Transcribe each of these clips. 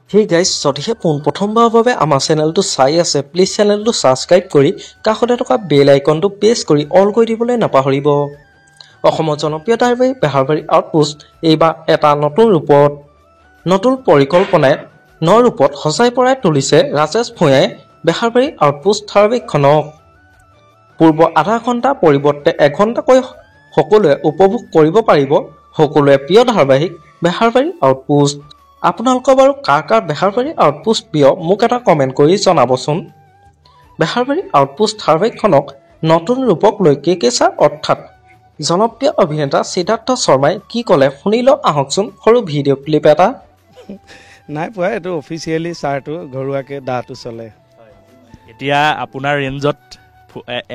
Hey guys, যদিহে পোনপ্ৰথমবাৰৰ বাবে আমাৰ চেনেলটো চাই আছে, প্লিজ চেনেলটো ছাবস্ক্ৰাইব কৰি কাষতে থকা বেল আইকনটো প্ৰেছ কৰি অল কৰি দিবলৈ নাপাহৰিব। অসমৰ জনপ্ৰিয় ধাৰাবাহিক বেহাৰবাৰী আউটপোষ্ট এইবাৰ এটা নতুন ৰূপত, নতুন পৰিকল্পনাৰে ৰূপত সজাই পৰাই তুলিছে ৰাজেশ ভূঞাই বেহাৰবাৰী আউটপোষ্ট ধাৰাবাহিকখনক। পূৰ্ব আধা ঘণ্টাৰ পৰিৱৰ্তে এঘণ্টাকৈ সকলোৱে উপভোগ কৰিব পাৰিব সকলোৱে প্ৰিয় ধাৰাবাহিক বেহাৰবাৰী আউটপোষ্ট। আপোনালোকৰ বাৰু কাৰ কাৰ বেহাৰবাৰী আউটপোষ্ট প্ৰিয় মোক এটা কমেণ্ট কৰি জনাবচোন। বেহাৰবাৰী আউটপোষ্ট ধাৰাবাহিকখনক নতুন ৰূপক লৈ কেকেচাৰ অৰ্থাৎ জনপ্ৰিয় অভিনেতা সিদ্ধাৰ্থ শৰ্মাই কি ক'লে শুনি লওঁ আহকচোন সৰু ভিডিঅ' ক্লিপ এটা। নাই পোৱা, এইটো অফিচিয়েলি চাৰটো ঘৰুৱাকে দাটো চলে। এতিয়া আপোনাৰ ৰেঞ্জত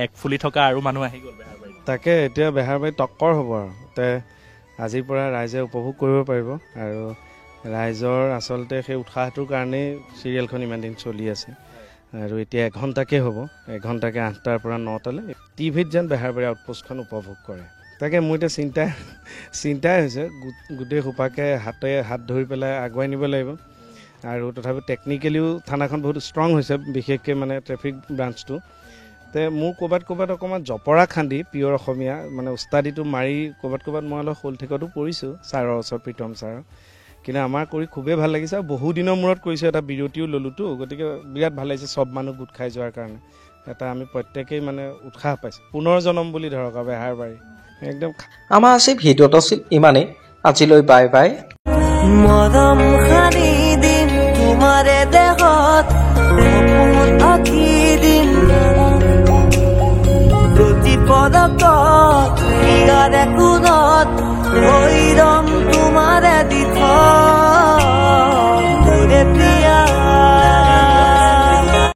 এক ফুলি থকা আৰু মানুহ আহি গ'ল বেহাৰবাৰী। তাকে এতিয়া বেহাৰবাৰী টক্কৰ হ'ব আৰু আজিৰ পৰা ৰাইজে উপভোগ কৰিব পাৰিব আৰু ৰাইজৰ আচলতে সেই উৎসাহটোৰ কাৰণেই চিৰিয়েলখন ইমান দিন চলি আছে আৰু এতিয়া এঘণ্টাকৈ হ'ব, এঘণ্টাকৈ 8টাৰ পৰা 9টালৈ টিভিত যেন বেহাৰবাৰী আউটপোষ্টখন উপভোগ কৰে। তাকে মোৰ এতিয়া চিন্তাই হৈছে, গোটেই সোপাকে হাত ধৰি পেলাই আগুৱাই নিব লাগিব আৰু তথাপিও টেকনিকেলিও থানাখন বহুত ষ্ট্ৰং হৈছে, বিশেষকৈ মানে ট্ৰেফিক ব্ৰাঞ্চটো। মোৰ ক'ৰবাত অকণমান জপৰা খান্দি পিয়ৰ অসমীয়া মানে উস্তাদিটো মাৰি ক'ৰবাত মই অলপ শোল ঠেকতো পৰিছোঁ ছাৰৰ ওচৰত, প্ৰীতম ছাৰৰ। কিন্তু আমাৰ কৰি খুবেই ভাল লাগিছে আৰু বহু দিনৰ মূৰত কৰিছোঁ, এটা বিৰতিও ল'লোতো, গতিকে বিৰাট ভাল লাগিছে চব মানুহ গোট খাই যোৱাৰ কাৰণে। এটা আমি প্ৰত্যেকেই মানে উৎসাহ পাইছোঁ, পুনৰ জনম বুলি ধৰক আৰু বেহাৰবাৰী একদম। আমাৰ আজি ভিডিঅ'টো আছিল ইমানেই, আজিলৈ বাই বাই। মৰম খানি দিম তোমাৰে দেহত, আঁকি দিম প্ৰতি পদকত